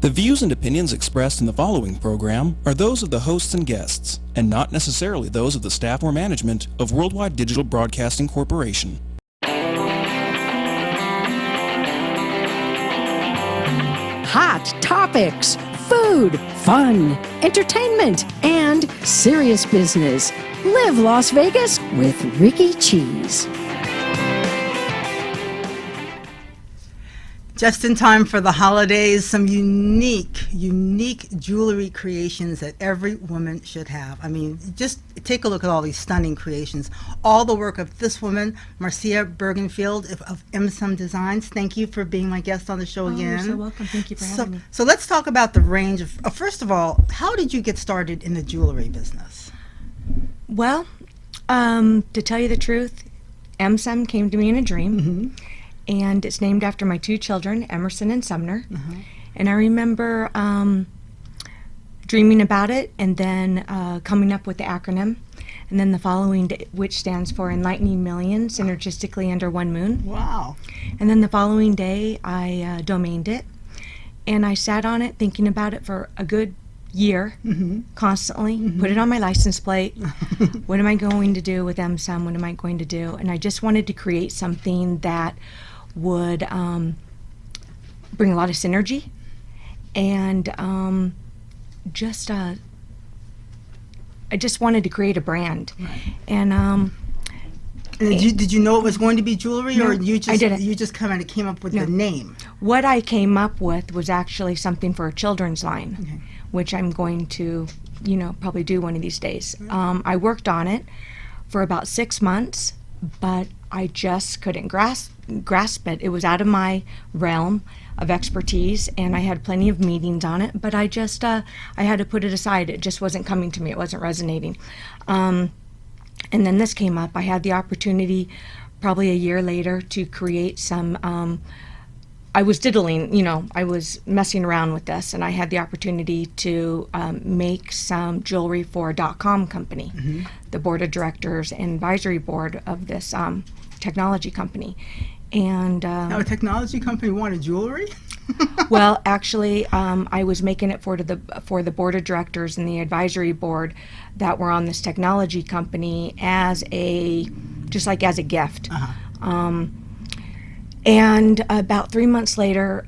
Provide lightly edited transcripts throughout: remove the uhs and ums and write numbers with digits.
The views and opinions expressed in the following program are those of the hosts and guests, and not necessarily those of the staff or management of Worldwide Digital Broadcasting Corporation. Hot topics, food, fun, entertainment, and serious business. Live Las Vegas with Rikki Cheese. Just in time for the holidays, some unique jewelry creations that every woman should have. I mean, just take a look at all these stunning creations. All the work of this woman, Marcia Bergenfield of Emsum Designs. Thank you for being my guest on the show again. You're so welcome. Thank you for having me. So let's talk about the range of, first of all, how did you get started in the jewelry business? Well, to tell you the truth, Emsum came to me in a dream. Mm-hmm. And it's named after my two children, Emerson and Sumner. Uh-huh. And I remember dreaming about it and then coming up with the acronym. And then the following day, which stands for Enlightening Millions Synergistically Under One Moon. Wow. And then the following day, I domained it. And I sat on it thinking about it for a good year, constantly, put it on my license plate. What am I going to do with Emsum? What am I going to do? And I just wanted to create something that would bring a lot of synergy and I just wanted to create a brand. Right. And did you know it was going to be jewelry, no, or you didn't. You just kind of came up with the name? What I came up with was actually something for a children's line, okay, which I'm going to, probably do one of these days. I worked on it for about 6 months, but I just couldn't grasp it. It was out of my realm of expertise, and I had plenty of meetings on it, but I just I had to put it aside. It just wasn't coming to me. It wasn't resonating. And then this came up. I had the opportunity probably a year later to create some I was diddling, I was messing around with this, and I had the opportunity to make some jewelry for a .com company, the board of directors and advisory board of this technology company. And now a technology company wanted jewelry? Well, actually, I was making it for the board of directors and the advisory board that were on this technology company as a gift. Uh-huh. And about 3 months later,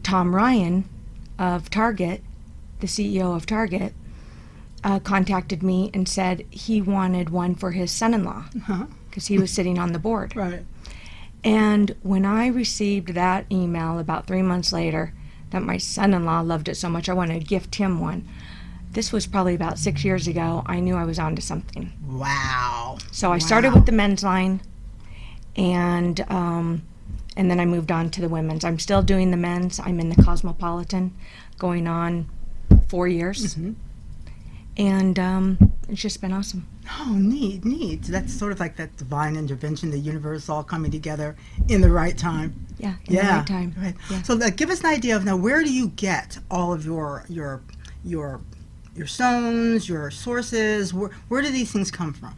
Tom Ryan of Target, the CEO of Target, contacted me and said he wanted one for his son-in-law because he was sitting on the board. Right. And when I received that email about 3 months later that my son-in-law loved it so much I wanted to gift him one, this was probably about 6 years ago, I knew I was onto something. Wow. So I started with the men's line, and then I moved on to the women's. I'm still doing the men's. I'm in the Cosmopolitan, going on 4 years. And it's just been awesome. Oh, neat. That's sort of like that divine intervention, the universe all coming together in the right time. Yeah, the right time. Right. Yeah. So give us an idea of now, where do you get all of your stones, your sources? Where do these things come from?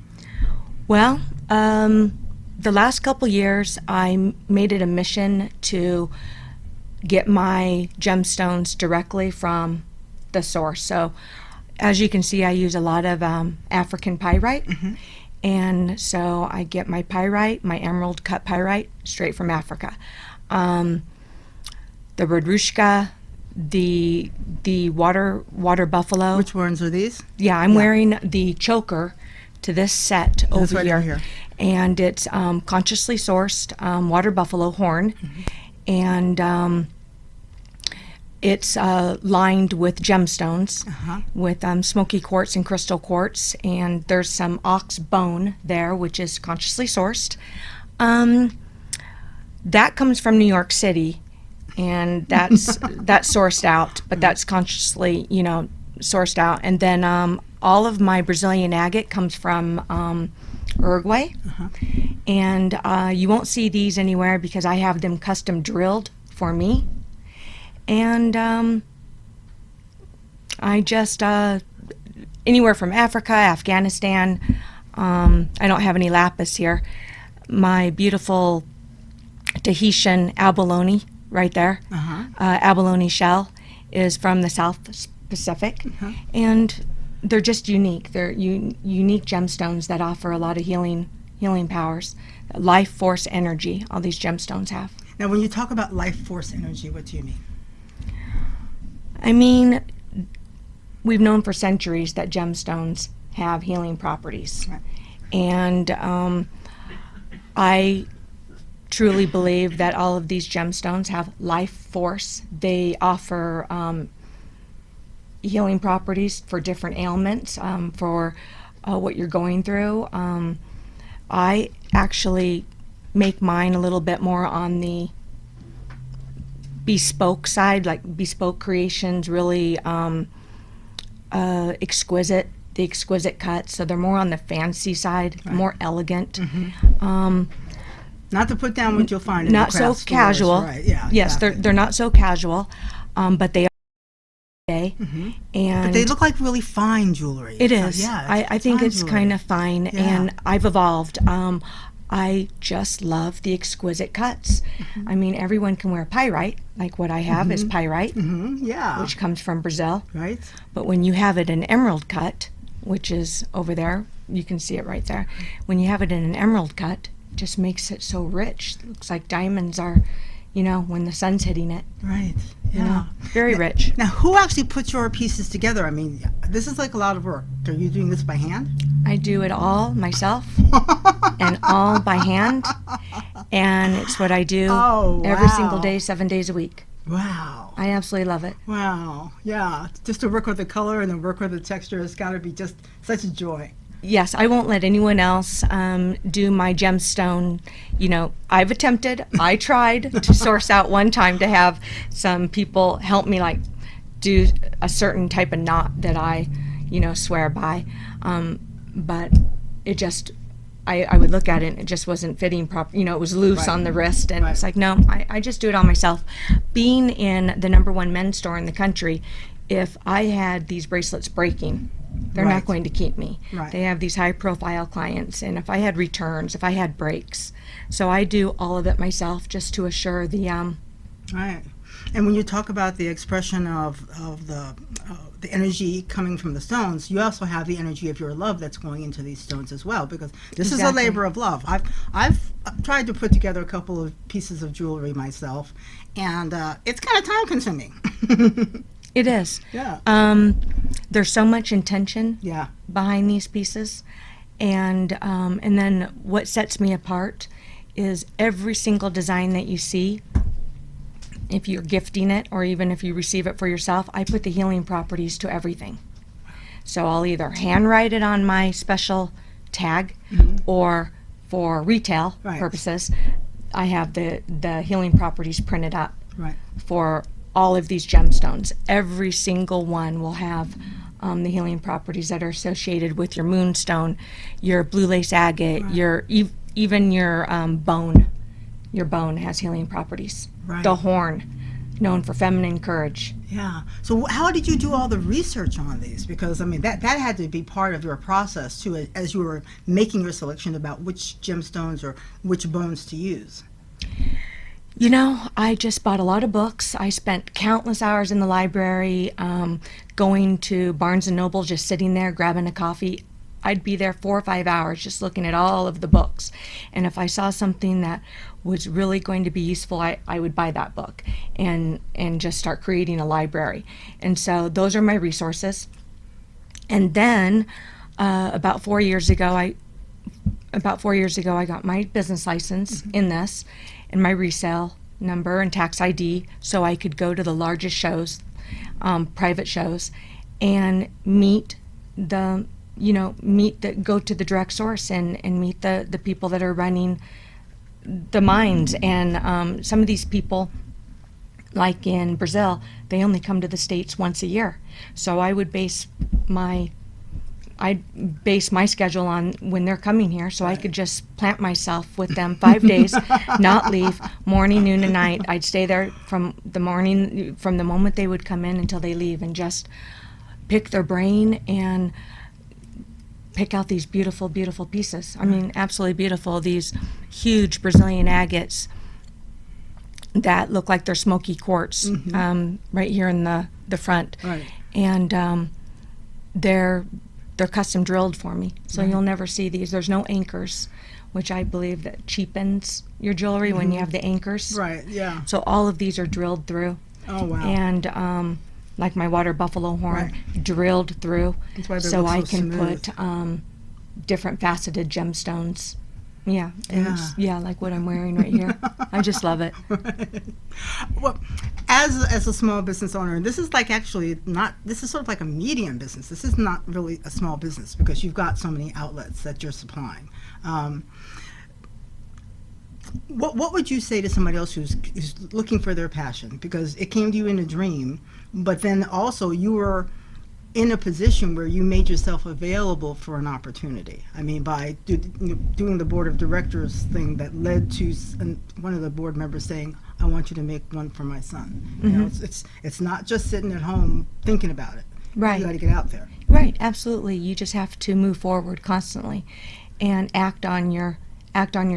Well, the last couple years, I made it a mission to get my gemstones directly from the source. So, as you can see, I use a lot of African pyrite, and so I get my pyrite, my emerald cut pyrite, straight from Africa. The Radrushka, the water buffalo. Which ones are these? Yeah, I'm wearing the choker to this set over right here. And it's consciously sourced water buffalo horn, and it's lined with gemstones, with smoky quartz and crystal quartz, and there's some ox bone there, which is consciously sourced. That comes from New York City, and that's sourced out, but that's consciously, sourced out. And then all of my Brazilian agate comes from Uruguay, and you won't see these anywhere because I have them custom drilled for me. And I just anywhere from Africa, Afghanistan. I don't have any lapis here. My beautiful Tahitian abalone right there, abalone shell, is from the South Pacific, and they're just unique. They're unique gemstones that offer a lot of healing powers, life force energy. All these gemstones have. Now, when you talk about life force energy, what do you mean? I mean, we've known for centuries that gemstones have healing properties. Right. And I truly believe that all of these gemstones have life force. They offer healing properties for different ailments, for what you're going through. I actually make mine a little bit more on the bespoke side, like bespoke creations, really exquisite, the exquisite cuts. So they're more on the fancy side, more elegant. Not to put down what you'll find in Not the so craft stores, casual. right? Yeah, Yes, exactly. they're not so casual, but they are day. And But they look like really fine jewelry. it So, is. yeah, I think fine it's jewelry. kind of fine, Yeah. and I've evolved. I just love the exquisite cuts. I mean, everyone can wear pyrite, like what I have is pyrite, Yeah. which comes from Brazil. Right. But when you have it in emerald cut, which is over there, you can see it right there. When you have it in an emerald cut, it just makes it so rich. It looks like diamonds are, when the sun's hitting it. Right. You Yeah. know, very rich. Now, who actually puts your pieces together? I mean, this is like a lot of work. Are you doing this by hand? I do it all myself and all by hand, and it's what I do Oh, every single wow. day, 7 days a week. Wow. I absolutely love it. Wow. Yeah. Just to work with the color and to work with the texture has got to be just such a joy. Yes, I won't let anyone else do my gemstone. I've attempted, I tried to source out one time to have some people help me like do a certain type of knot that I, swear by. But it just, I would look at it and it just wasn't fitting proper. It was loose Right. on the wrist, and Right. it's like, no, I just do it all myself. Being in the #1 men's store in the country, if I had these bracelets breaking, they're Right. not going to keep me. Right. They have these high profile clients, and if I had returns, if I had breaks, so I do all of it myself just to assure the Right. And when you talk about the expression of the energy coming from the stones, you also have the energy of your love that's going into these stones as well, because this is a Exactly. labor of love. I've tried to put together a couple of pieces of jewelry myself, and it's kind of time consuming. it is. Yeah. There's so much intention Yeah. behind these pieces, and then what sets me apart is every single design that you see. If you're gifting it, or even if you receive it for yourself, I put the healing properties to everything. So I'll either handwrite it on my special tag, or for retail Right. purposes, I have the healing properties printed up Right. for all of these gemstones. Every single one will have the healing properties that are associated with your moonstone, your blue lace agate, Right. even your bone. Your bone has healing properties. Right. The horn, known for feminine courage. Yeah. So how did you do all the research on these? Because I mean that had to be part of your process too, as you were making your selection about which gemstones or which bones to use. I just bought a lot of books. I spent countless hours in the library, going to Barnes & Noble, just sitting there, grabbing a coffee. I'd be there 4 or 5 hours just looking at all of the books. And if I saw something that was really going to be useful, I would buy that book and just start creating a library. And so those are my resources. And then about 4 years ago, I got my business license in this, and my resale number and tax ID, so I could go to the largest shows, private shows, and go to the direct source and meet the people that are running the mines. And some of these people, like in Brazil, they only come to the States once a year. So I would base my schedule on when they're coming here, so I could just plant myself with them 5 days, not leave, morning, noon, and night. I'd stay there from the moment they would come in until they leave, and just pick their brain and pick out these beautiful, beautiful pieces. I mean, absolutely beautiful. These huge Brazilian agates, that look like they're smoky quartz, right here in the front. Right. And they're custom drilled for me, so you'll never see these. There's no anchors, which I believe that cheapens your jewelry when you have the anchors. Right, yeah. So all of these are drilled through. Oh, wow. And like my water buffalo horn, drilled through, That's why they so look I so can smooth. put different faceted gemstones. Yeah, and Yeah. yeah, like what I'm wearing right here. I just love it. Well, as a small business owner, this is like actually not, this is sort of like a medium business. This is not really a small business because you've got so many outlets that you're supplying. What would you say to somebody else who's looking for their passion? Because it came to you in a dream, but then also you were in a position where you made yourself available for an opportunity. I mean, by doing the board of directors thing that led to one of the board members saying, "I want you to make one for my son." You know, it's not just sitting at home thinking about it. Right. You got to get out there. Right, absolutely. You just have to move forward constantly and act on your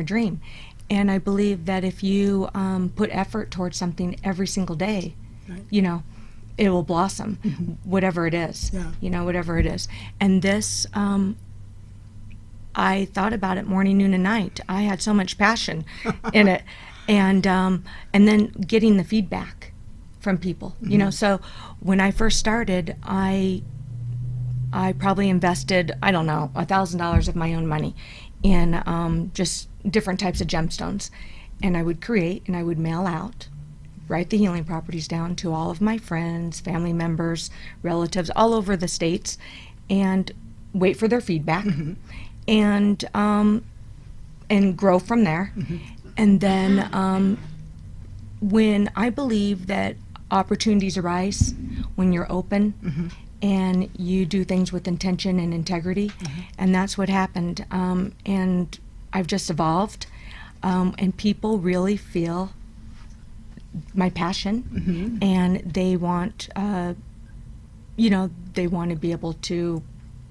dream. And I believe that if you put effort towards something every single day, Right. you know, it will blossom, whatever it is. Yeah. You know, whatever it is. And this, I thought about it morning, noon, and night. I had so much passion in it, and then getting the feedback from people. You know, so when I first started, I probably invested, I don't know, $1,000 of my own money in just different types of gemstones, and I would create and I would mail out, write the healing properties down to all of my friends, family members, relatives all over the states, and wait for their feedback, and grow from there. And then when I believe that opportunities arise when you're open and you do things with intention and integrity, and that's what happened. And I've just evolved, and people really feel my passion, and they want, they want to be able to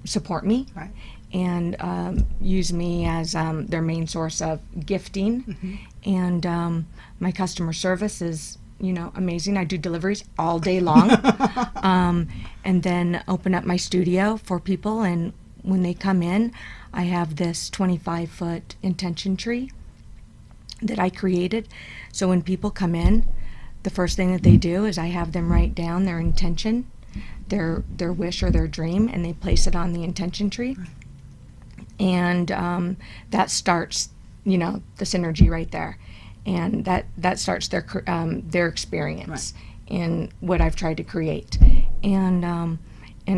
support me, Right. and use me as their main source of gifting. And my customer service is, amazing. I do deliveries all day long, and then open up my studio for people. And when they come in, I have this 25-foot intention tree that I created. So when people come in, the first thing that they do is I have them write down their intention, their wish or their dream, and they place it on the intention tree. And that starts, the synergy right there. And that starts their experience in what I've tried to create. And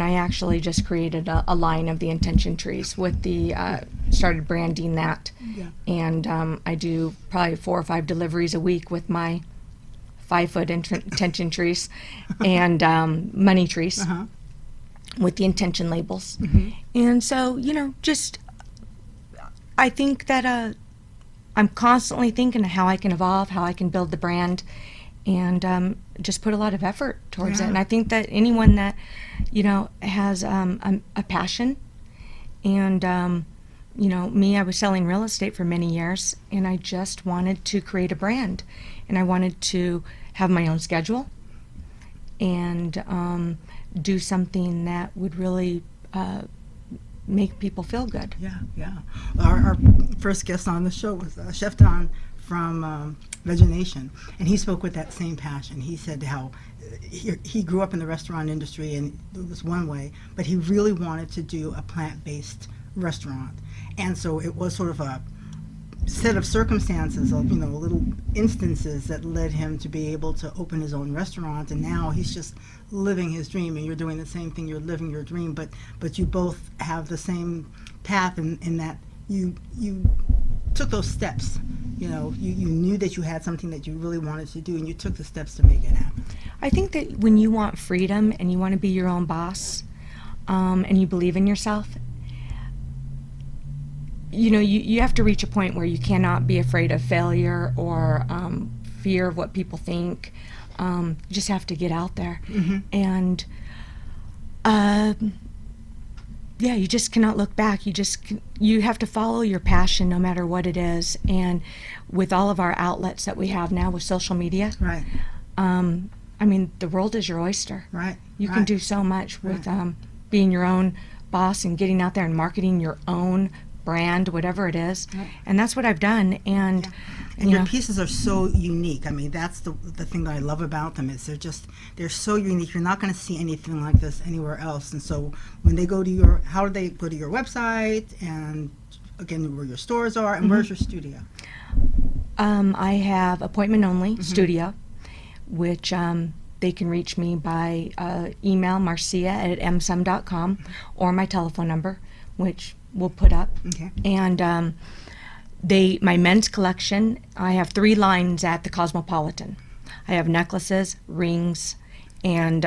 I actually just created a line of the intention trees with started branding that. Yeah. And I do probably 4 or 5 deliveries a week with my 5-foot intention trees and money trees with the intention labels. And so, just I think that I'm constantly thinking of how I can evolve, how I can build the brand, and just put a lot of effort towards it. And I think that anyone that, has a passion, and, me, I was selling real estate for many years, and I just wanted to create a brand, and I wanted to have my own schedule and do something that would really make people feel good. Yeah. Our first guest on the show was Chef Don from Vegination, and he spoke with that same passion. He said how he grew up in the restaurant industry, and it was one way, but he really wanted to do a plant-based restaurant. And so it was sort of a set of circumstances of, little instances that led him to be able to open his own restaurant. And now he's just living his dream, and you're doing the same thing. You're living your dream, but you both have the same path in that you took those steps. You knew that you had something that you really wanted to do, and you took the steps to make it happen. I think that when you want freedom and you want to be your own boss, and you believe in yourself, you have to reach a point where you cannot be afraid of failure or fear of what people think. You just have to get out there. And yeah, you just cannot look back. You have to follow your passion no matter what it is. And with all of our outlets that we have now with social media, Right. I mean, the world is your oyster. Right. You can right. do so much with being your own boss and getting out there and marketing your own brand, whatever it is. Right. And that's what I've done. And And you your know, pieces are so unique. I mean, that's the thing that I love about them is they're so unique. You're not going to see anything like this anywhere else. And so when they go to how do they go to your website, and again, where your stores are, and where's your studio? I have appointment only studio, which they can reach me by email, Marcia at Emsum.com, or my telephone number, which we'll put up. Okay. And my men's collection, I have 3 lines at the Cosmopolitan. I have necklaces, rings, and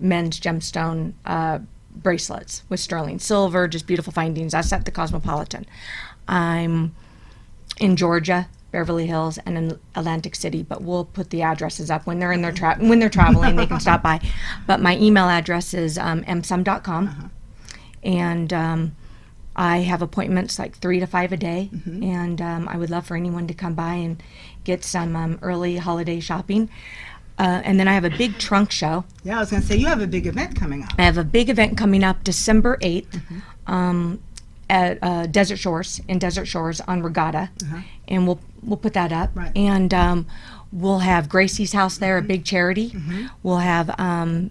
men's gemstone bracelets with sterling silver, just beautiful findings. That's at the Cosmopolitan. I'm in Georgia, Beverly Hills, and in Atlantic City, but we'll put the addresses up when they're in their when they're traveling. They can stop by. But my email address is emsum.com, and I have appointments like 3 to 5 a day, and I would love for anyone to come by and get some early holiday shopping. And then I have a big trunk show. Yeah, I was going to say, you have a big event coming up. I have a big event coming up December 8th at Desert Shores, in Desert Shores on Regatta, and we'll put that up. Right. And we'll have Gracie's House there, a big charity. We'll have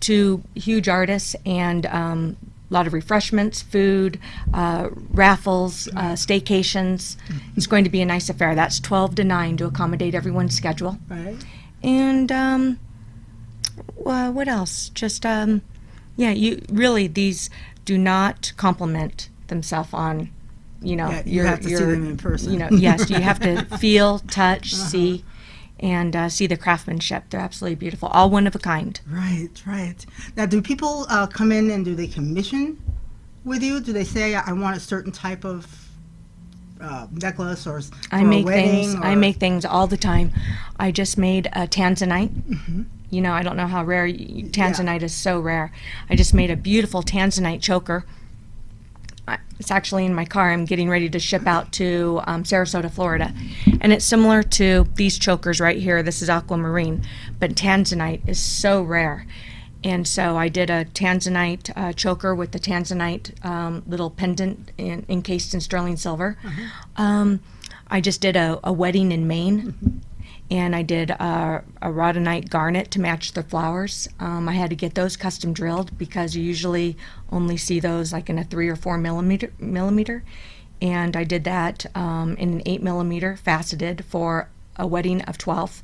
2 huge artists and a lot of refreshments, food, raffles, staycations. It's going to be a nice affair. That's 12 to 9 to accommodate everyone's schedule. Right. And what else? Just you really, these do not complement themselves on, you know, Yeah, you have to see them in person. You know, yes, you have to feel, touch, see, and see the craftsmanship. They're absolutely beautiful, all one of a kind. Right, right. Now, do people come in and do they commission with you? Do they say, I want a certain type of necklace or for I make a wedding? things. I or- make things all the time. I just made a tanzanite. You know, I don't know how rare tanzanite is. So rare. I just made a beautiful tanzanite choker. It's actually in my car. I'm getting ready to ship out to Sarasota, Florida, and it's similar to these chokers right here. This is aquamarine, but tanzanite is so rare. And so I did a tanzanite choker with the tanzanite little pendant encased in sterling silver. I just did a wedding in Maine, and I did a rhodonite garnet to match the flowers. I had to get those custom drilled because you usually only see those like in a 3 or 4 millimeter. And I did that in an 8 millimeter faceted for a wedding of 12.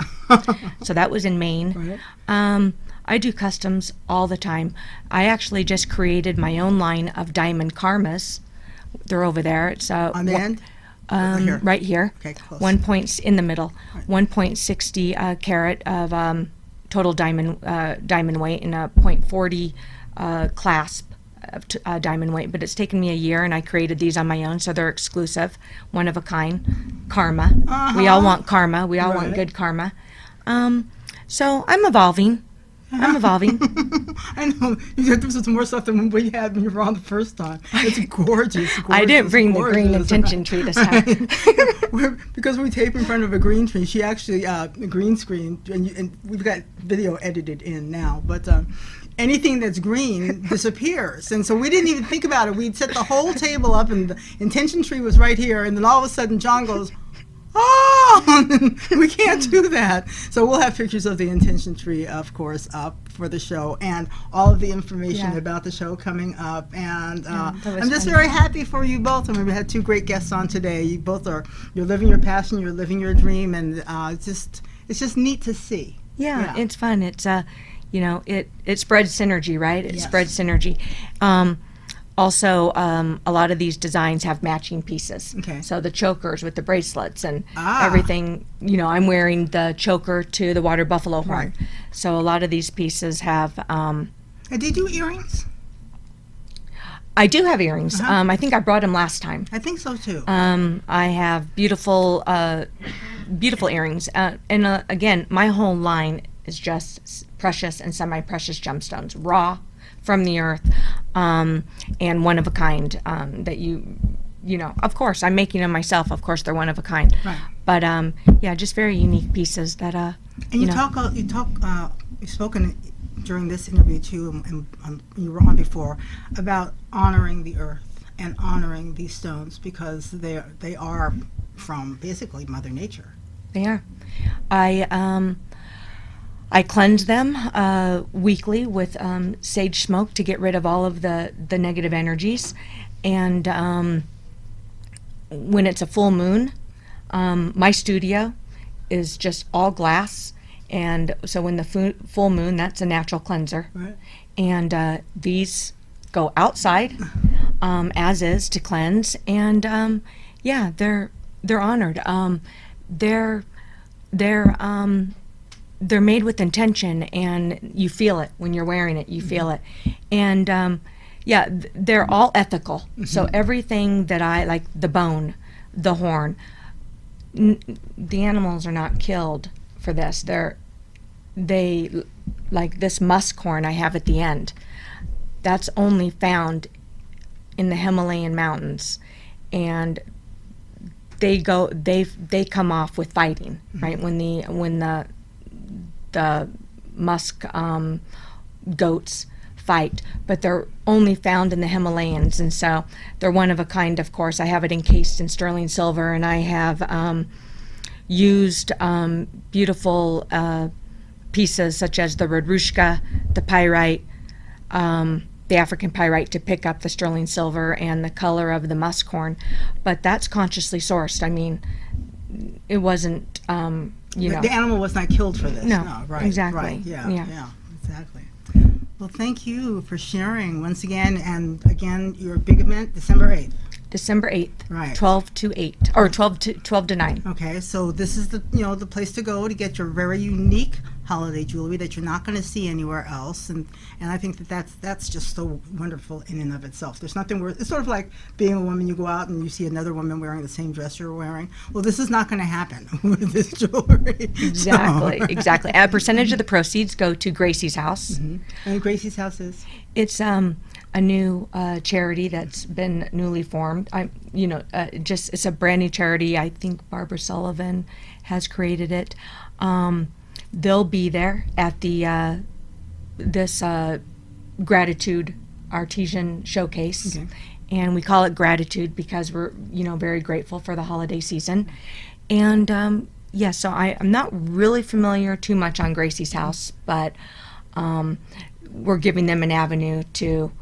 So that was in Maine. Right. I do customs all the time. I actually just created my own line of diamond karmas. They're over there. It's On the end? Here. right here. Okay, close. 1 point in the middle. 1.60 carat of total diamond weight and a 0.40 clasp of diamond weight. But it's taken me a year, and I created these on my own, so they're exclusive, one of a kind. Karma. We all want karma. We all want Right. good karma. So I'm evolving. I'm evolving. I know. This is more stuff than we had when you were on the first time. It's gorgeous. I didn't bring the green gorgeous. intention tree this time. Because we tape in front of a green tree. She actually a green screen, and we've got video edited in now. But anything that's green disappears, and so we didn't even think about it. We'd set the whole table up, and the intention tree was right here, and then all of a sudden John goes, "Oh, we can't do that." So we'll have pictures of the intention tree, of course, up for the show, and all of the information Yeah. about the show coming up. And that was I'm just fun. very happy for you both. I mean, we had 2 great guests on today. You both you're living your passion, you're living your dream, and it's just neat to see. Yeah, it's fun. It's you know, it spreads synergy, right? It Yes. spreads synergy. Also, a lot of these designs have matching pieces. Okay. So the chokers with the bracelets and Ah. everything. You know, I'm wearing the choker to the water buffalo horn. Right. So a lot of these pieces have. And do you do earrings? I do have earrings. I think I brought them last time. I think so too. I have beautiful, beautiful earrings, and again, my whole line is just precious and semi-precious gemstones, raw from the earth. and one of a kind, that you know, of course, I'm making them myself. Of course, they're one of a kind. Right. But yeah, just very unique pieces that And you know. you've spoken during this interview too, and you were on before, about honoring the earth and honoring these stones because they are from basically Mother Nature. They are. I cleanse them weekly with sage smoke to get rid of all of the negative energies, and when it's a full moon, my studio is just all glass, and so when the full moon, that's a natural cleanser. Right. And these go outside as is to cleanse, and yeah, they're honored. They're made with intention, and you feel it when you're wearing it. You feel it, and yeah, they're all ethical. So everything that I like, the bone, the horn, the animals are not killed for this. They like this musk horn I have at the end. That's only found in the Himalayan mountains, and they come off with fighting, right? When the musk goats fight, but they're only found in the Himalayas, and so they're one of a kind. Of course, I have it encased in sterling silver, and I have used beautiful pieces such as the redrushka, the pyrite, the African pyrite to pick up the sterling silver and the color of the musk horn. But that's consciously sourced. I mean, it wasn't, you know. The animal was not killed for this. No, right. exactly. Right. Yeah, Yeah. exactly. Well, thank you for sharing once again. And again, your big event, December 8th. December 8th, Right. 12 to 8, or 12 to 9. Okay, so this is the place to go to get your very unique holiday jewelry that you're not going to see anywhere else, and I think that's just so wonderful in and of itself. There's nothing worse. It's sort of like being a woman. You go out and you see another woman wearing the same dress you're wearing. Well, this is not going to happen with this jewelry. Exactly, exactly. A percentage of the proceeds go to Gracie's house. And Gracie's house is. It's a new charity that's been newly formed. It's a brand new charity. I think Barbara Sullivan has created it. They'll be there at the this gratitude artisan showcase, and we call it gratitude because we're very grateful for the holiday season. And so I'm not really familiar too much on Gracie's house, but we're giving them an avenue to,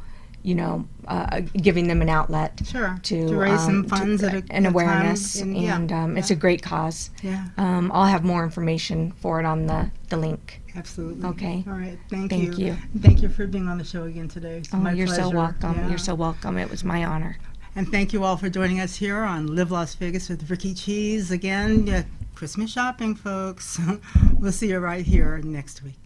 giving them an outlet to raise some funds and awareness, it's a great cause. Yeah. I'll have more information for it on the link. Absolutely. Okay. All right. Thank you. Thank you for being on the show again today. It's my you're pleasure. so welcome. Yeah. You're so welcome. It was my honor. And thank you all for joining us here on Live Las Vegas with Rikki Cheese. Again, Christmas shopping, folks. We'll see you right here next week.